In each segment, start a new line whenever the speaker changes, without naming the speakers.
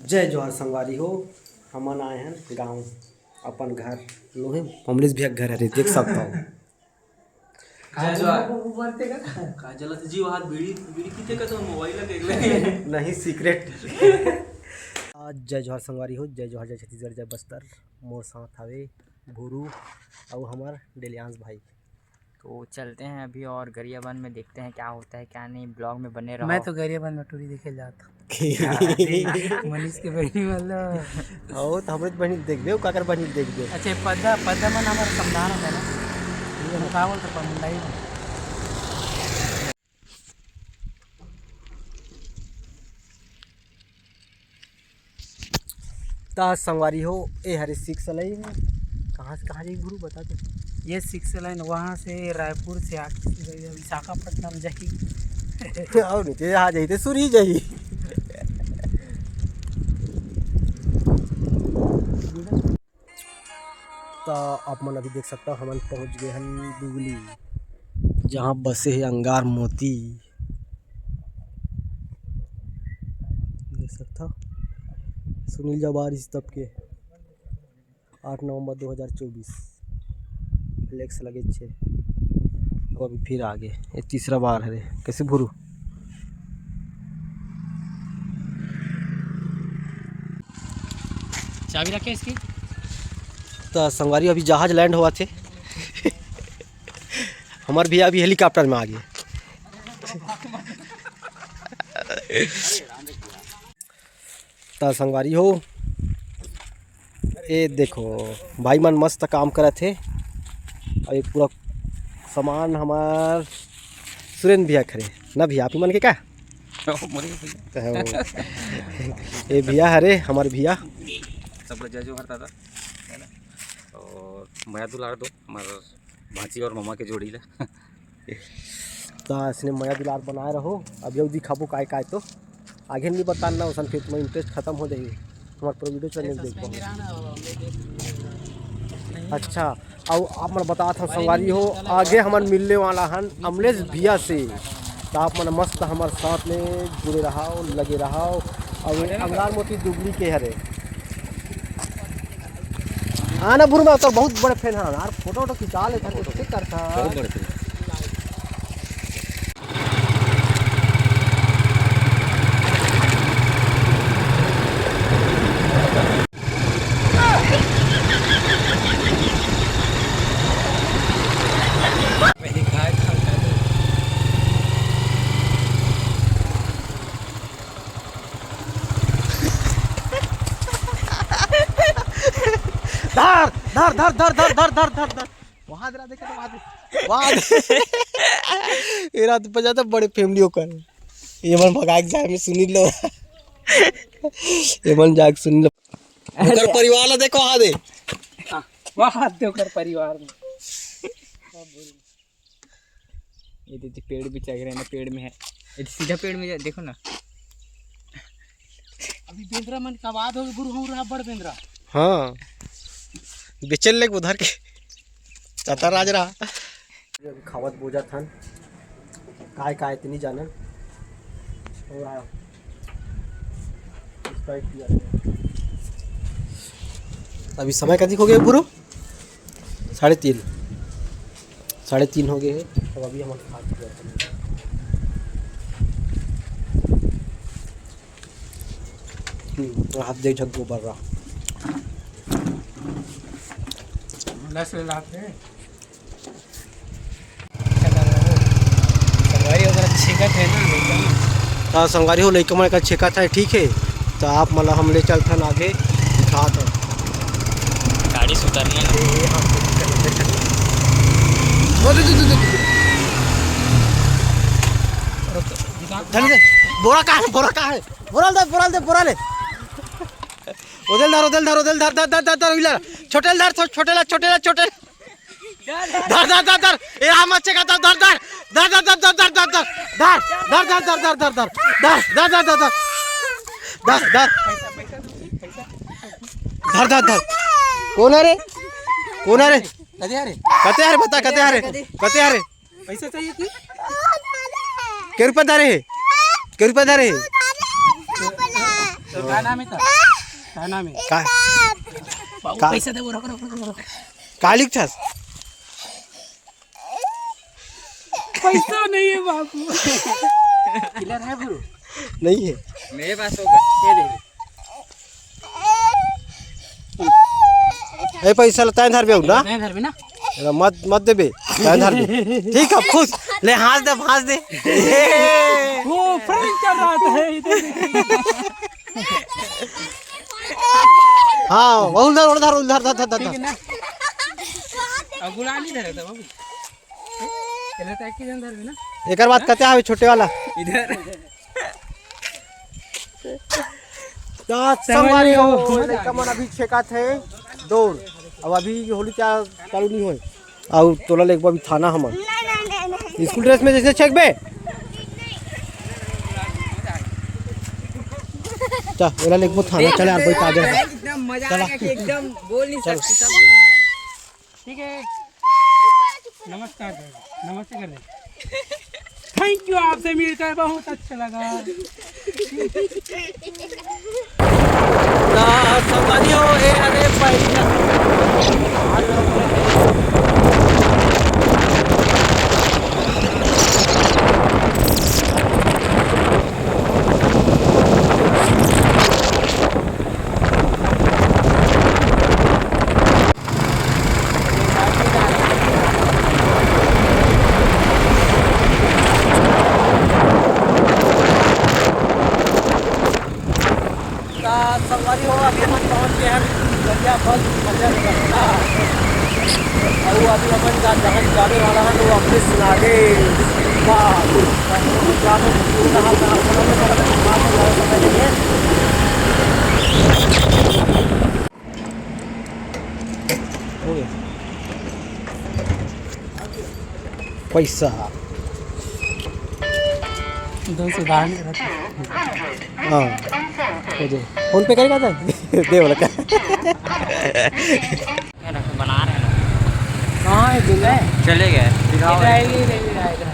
जय जोहार संगवारी हो। हमन आए हैं गाँव अपन घर लोहे अमरीश भैया घर है देख सकता हूँ।
जीव हाथ बीड़ी बीड़ी पीते का तो मोबाइल देख
नहीं सीक्रेट। आज जय जोहार संगवारी हो, जय जोहार, जय छत्तीसगढ़, जय बस्तर। मोर साथ हवे भूरू और हमार डेलियांस भाई।
तो चलते हैं अभी और गरियाबंद में देखते हैं क्या होता है क्या नहीं। ब्लॉग में बने रहो।
मैं तो गरियाबंद में टूरी देखे जाता मनीष के बहनी वाला
हो तो हमारे बहनी देख दे काकर बहनी देख दे।
अच्छा पद्दा मन हमारा समझाना है ना, ये मुकाबल तो पमुंडाई में
ता संगवारी हो ए हरे सिक्स सलाई में कहाँ जाई गुरु बता दे।
ये 6 लाइन वहाँ से रायपुर से आके विशाखापट्टनम जाएगी
और नीचे आ जाई ते सूरी जाई। तो आप मन अभी देख सकता हम पहुँच गए हैं दुगली, जहाँ बसे है अंगार मोती। देख सकता सुनील जवाहर इस तब के 8 नवंबर 2024 फ्लेक्स लगे छे। अब अभी फिर आगे ये तीसरा बार है रे। कैसे भूरू
चाबी रखे इसकी।
तो संगवारी अभी जहाज लैंड हुआ थे हमार भैया अभी हेलीकॉप्टर में आ गए। तो संगवारी हो ये देखो भाई मन मस्त काम करे थे और ये पूरा सामान हमार सुरेंद्र भैया खड़े ना भैया आप ही मन के क्या ये भैया हरे हमारे भैया
सब जय जोहार दादा है ना। और माया दुलार दो हमारे भांची और मामा के जोड़ी ला
तो इसने माया दुलार बनाए रहो। अब ये दिखाबो काय काय तो आगे नहीं बताना उसन फिर तुम्हारा इंटरेस्ट खत्म हो जाएगी हमारे पूरा वीडियो चैनल देख पाओ। अच्छा और आप मन बता था संगवारी हो आगे हमारे मिलने वाला हन अमलेश भैया से। तो आप मन मस्त हमारे साथ में जुड़े रहो लगे रहो। और अंगार मोती दुगली के हरे आना बुर में तो बहुत बड़े फैन है यार। फोटो वोटो खिंचा लेता है ठीक करता
बहुत बड़े थे।
धर धर धर धर धर धर धर धर धर वहाँ जरा देखे वहाँ ये रात बजा तो बड़े फैमिली कर ये मन भगा के जाए में सुनी लो ये मन जाके सुनी लो ओकर परिवार ला देखो आ दे
वहाँ देकर परिवार में
ये देखिए पेड़ भी चढ़ रहे हैं ना, पेड़ में है ये सीधा पेड़ में देखो ना।
अभी बेंद्रा मन का बात हो गुरु हो रहा बड़ बेंद्रा।
हाँ बेचल ले उधर के चाता राज रहा खावत बोझा थन काय काय इतनी जानन और आया अभी समय कभी हो गया पूरा 3:30 हो गए हैं। तो अभी हम हाथ दे झक गोबर रहा
लाते संगवारी वगैरह छेकत है ना।
हाँ संगवारी हो लइका मन का छेका था ठीक है। तो आप मतलब हम ले चलते हैं आगे दिखा दो
गाड़ी से उतरने
बोरा का है बोरा ले उधर धर छोटेल धर ए हम अच्छे का धर कौन है रे कते यार बता कते यार
पैसा चाहिए कि
क्या रुपया धरे
तो क्या नाम है था? क्या नाम है?
काय
बाबू
का-
पैसा दे वो, रख
काय लिखछास?
पैसा नहीं है बाबू। किलर है ब्रो?
नहीं है
मेरे पास होगा।
ये दे।
ए पैसा ला ताइन धरबे ना
नहीं धर भी ना।
मत मत देबे ताइन धरबे ठीक अब खुश ले हंस दे
वो फ्रेंड चल रहा था इधर।
हाँ उधर
ठीक है ना? अब गुलाली धरे था बाबू। चले तो एक ही जन धर भी ना।
एक बात कहते हैं छोटे वाला
इधर
संगवारी हो लड़का मन अभी छेका थे दौड़ अब अभी होली क्या चालू नहीं होए और तोला ले अभी थाना हमन स्कूल ड्रेस में जैसे छेक बे चल एला ले थाना चले यार बैठ आगे
एकदम मजा आ गया कि एकदम बोल नहीं सकते सब।
ठीक है। नमस्कार सर, नमस्ते कर दे। थैंक यू, आपसे मिलकर बहुत अच्छा लगा।
संगवारी हो ए अरे संगवारी हो अभी हम पहुंच गए हैं गरिया बस और अभी अपन जहाँ जाने वाला है वो अपने सुनागे पैसा
200 दान
हाँ हो जाए फोन पे करेगा था दे वाला क्या
बना रहे हैं
कहाँ है बिल है?
चले गए
इधर आएगी, इधर आएगा।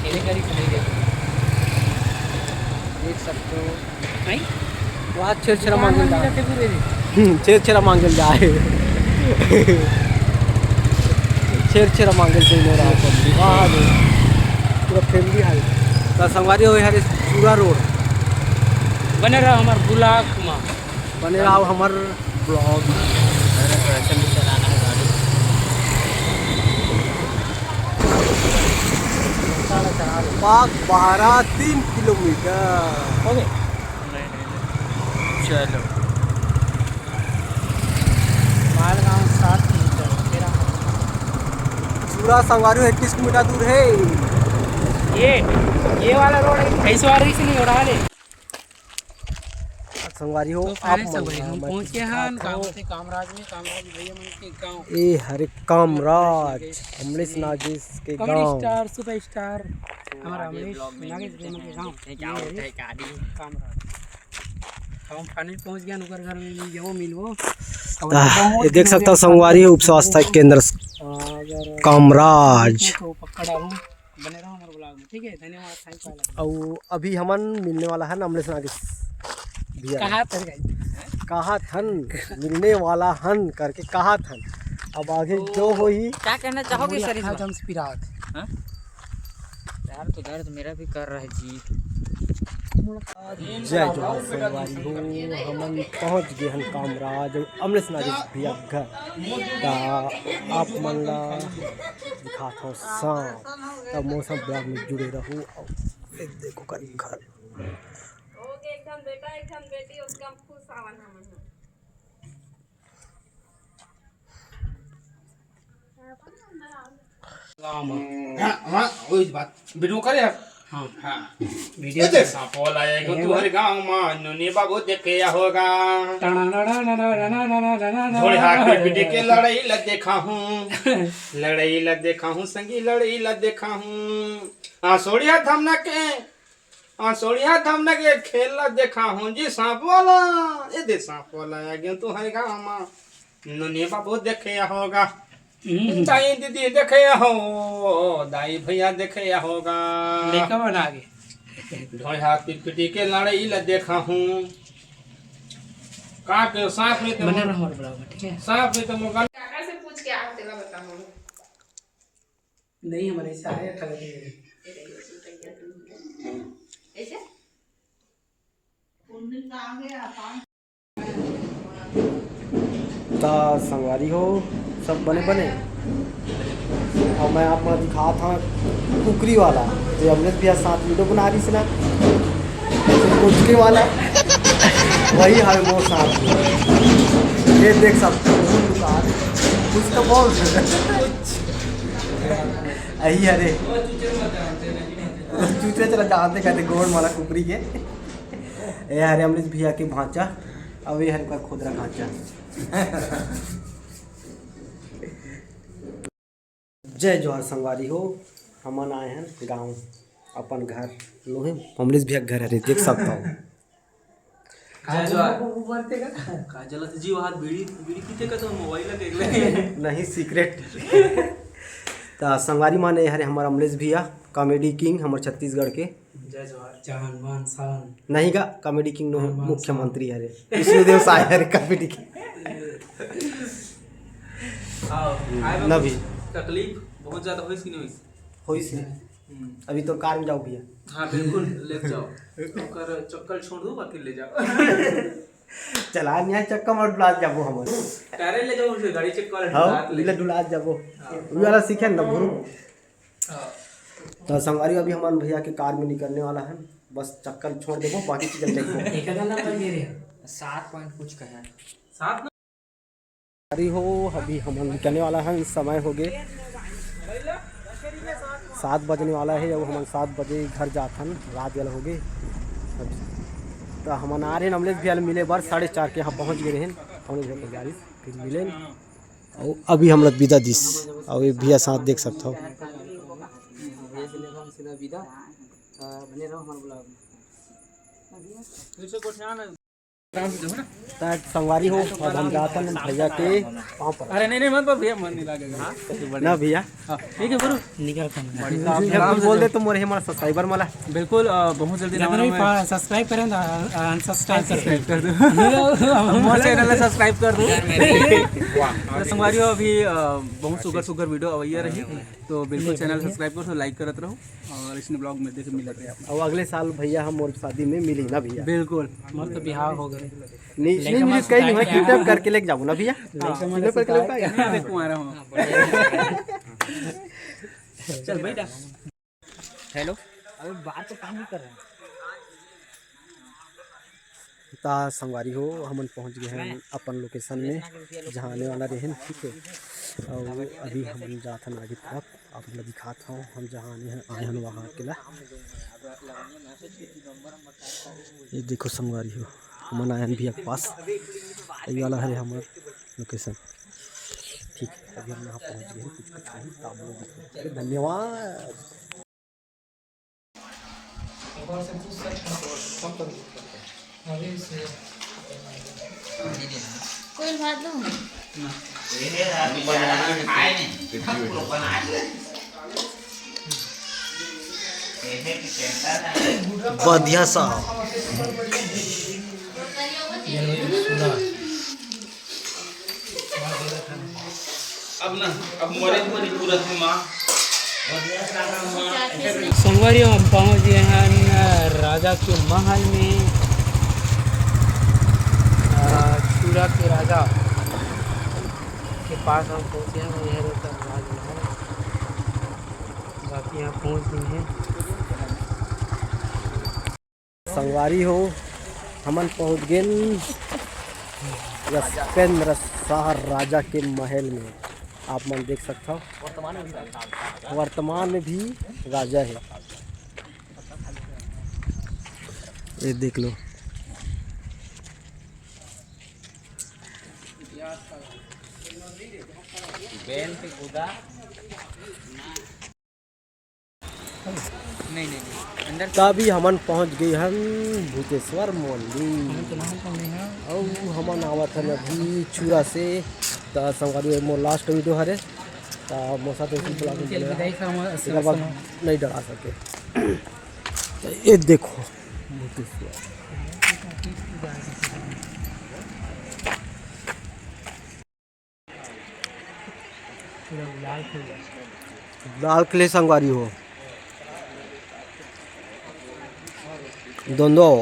चले
करी चले गए। देख सकते हो नहीं
वहाँ छेड़ा मांगल जाए
पूरे
छेड़ा मांगल जाए छेड़ा मांगल चाहिए रहा पूरा फैमिली आई तो संगवारी हो यार पूरा रोड
बने रहा हमार ब्लॉक में।
बने रहा हमार ब्लॉग बाग बहारा 3 किलोमीटर
हो गए।
चलो
मालगांव 7 किलोमीटर तेरा।
पूरा संगवारी 21 किलोमीटर दूर है
ये वाला रोड ऐसे वाले से नहीं हो रहा है।
संगवारी हो
तो
आप
हम पहुंच गए हैं कामराज में। कामराज भैया मन के गांव
ए हरे कामराज अमलेश नागेश के
कमर
गांव
स्टार सुपर स्टार हमारा अमलेश नागेश भैया मन के गांव
क्या होता है क्या नहीं।
कामराज। हम फाइनल पहुंच गए उनकर घर में मिल मिलवो।
ये देख सकता संगवारी उप स्वास्थ्य केंद्र
अगर
कामराज
तो पक्का डालूं बने रहो हमारे ब्लॉग में। ठीक है, धन्यवाद। Thank you.
और अभी हमन मिलने वाला है अमलेश नागेश भैया
कहा तर गई
कहा थन मिलने वाला हन करके कहा थन अब आगे जो हो ही
क्या कहना चाहोगे सर इस बार?
जमस्पिरात
हाँ? यार तो दर्द मेरा भी कर रहा है जी।
जय जोहार संगवारी हो हमन पहुंच गए हन कामराज अमलेश नागेश भैया घर ता आप मन ला दिखात हो शाम तब मौसम ब्लॉग में जुड़े रहो और देखो कर घर
एकदम बेटा एकदम बेटी उसका खुश आवन हमन
हाँ वही बात वीडियो करे यार।
हाँ
हाँ
वीडियो
ये सांपोल आएगा तुम्हारे गांव में नुनी बाबू देखे होगा थोड़े हाथ पे पीटे के लड़ाई ला देखा हूँ लड़ाई ला देखा हूँ संगी लड़ाई ला देखा हूँ आंसोड़िया थमना के खेल ला देखा हूँ जी सांप वाला ये दे सांप वाला आ गया तुम्हारे गांव में नुनी बाबू देखे होगा दाई दीदी देखे हो दाई भैया देखे होगा
लेकर बना के
ढोई हाथ पिटी के लड़े इला देखा हूँ का के सांप में
बने रहो हमारे ब्लॉग में, ठीक है।
सांप में तो मुर्गा
काका से पूछ के आप तेरा बताऊँ
नहीं हमारे ऐसा है ठग
ऐसे
ता संगवारी हो सब बने बने। और मैं आपको दिखा था कुकरी वाला जो अमृत भैया साथ वीडियो बना रही थी ना, कुकरी वाला वही है वो साथ में। ये देख सकते हो दुकान कुछ तो बोल यही अरे चूचे चला जानते कहते गोड़ माला कुकरी के। ये हरे अमृत भैया के भांचा अब ये हरे का खुदरा खांचा। जय जोहर संगवारी हो, हम आए हैं गांव अपन घर लोहे अमरीश भैया घर है देख सकता हूँ। नहीं सीक्रेट तो संगवारी माने हरे हमारा अमरीश भैया कॉमेडी किंग हमारे छत्तीसगढ़ के।
जय जवाहर जवान मान सावन
नहीं का कॉमेडी किंग नो मुख्यमंत्री हरे विष्णुदेव साय हरे कॉमेडी किंग ना भी
तकलीफ बहुत ज्यादा होइस कि नहीं होइस?
होइस है। अभी तो कार में जाओ भैया।
हाँ बिल्कुल ले जाओ कर चक्कर छोड़ दो बाकी ले जाओ
चला नहीं चक्का मत डुला जाबो हमर
टारे ले जाओ उसे गाड़ी चेक कर
हां ले डुला जाबो उ वाला सीखे ना गुरु। तो संगवारी अभी हमारे भैया के कार में निकलने वाला है, बस चक्कर छोड़ देबो बाकी चीज देखो।
एक गाना पर गिरे
7 पॉइंट कुछ का है।
साथ में
अरे हो अभी हम निकलने वाला है, समय हो गए 7 बजने वाला है। अब हम 7 बजे घर जाते हैं, रात वाला हो गए। तो हम आ रहे हैं अमलेश भैया मिले बार 4:30 के यहाँ पहुँच गए हैं अमलेश भैया की गाड़ी फिर मिले। और अभी हम लोग विदा दिस और ये भैया साथ देख सकते हो। संगवारी हो अब हम जाते हैं भैया के पाँव पर।
अरे नहीं मत भैया मन नहीं लगेगा
ना भैया
ठीक है गुरु
बिल्कुल बोल दे तो मोरे हमारा सब्सक्राइबर माला
बिल्कुल बहुत जल्दी
सब्सक्राइब करें अनसब्सक्राइब
कर दो हमारे चैनल को सब्सक्राइब कर दो। संगवारी अभी बहुत सुगर वीडियो अवैया रही तो बिल्कुल चैनल सब्सक्राइब करो, लाइक करते रहो और इसने ब्लॉग में देखे मिलते हैं।
और अगले साल भैया हम और शादी में मिली ना भैया।
बिल्कुल
मस्त बिहार हो गए
नहीं मिली कहीं नहीं किडनैप करके लेके जाऊँ ना भैया। किडनैप करके लेके आएगा
मैं कुमारा हूँ। चल बेटा
हेलो अबे बात तो काम ही कर रहे हैं।
ता संगवारी हो हम पहुंच गए हैं अपन लोकेशन में जहाँ आने वाला रहे, ठीक है। और अभी हम जाते हैं आगे तरफ, आप मैं दिखाता हूँ हम जहाँ आए हैं वहाँ अकेला। ये देखो संगवारी हो हम आए हैं भैया के पास, ये वाला है हमारा लोकेशन, ठीक है। अभी हम यहाँ पहुँच गए कुछ धन्यवाद।
कोई बात नहीं
बढ़िया सा
अब मोरे पूरा माँ
सोमवार हम पहुंच गए हैं राजा के महल में। चूड़ा के राजा के पास हम पहुंचे हैं, यह रहता राजमहल। बाकी यहाँ पहुंच गए हैं।
संगवारी हो हमन पहुँच गए यशपेंद्र शाह राजा के महल में। आप मन देख सकते हो वर्तमान में भी राजा है, ये देख लो।
नहीं अंदर
तभी हमन पहुंच गए हम भूतेश्वर मंदिर और हमन आवत हन अभी चूड़ा से। तो संगवारी मोर लास्ट वीडियो हरे तो मोसा तो नहीं डरा सके। ये देखो लाल किले संगवारी हो दोनों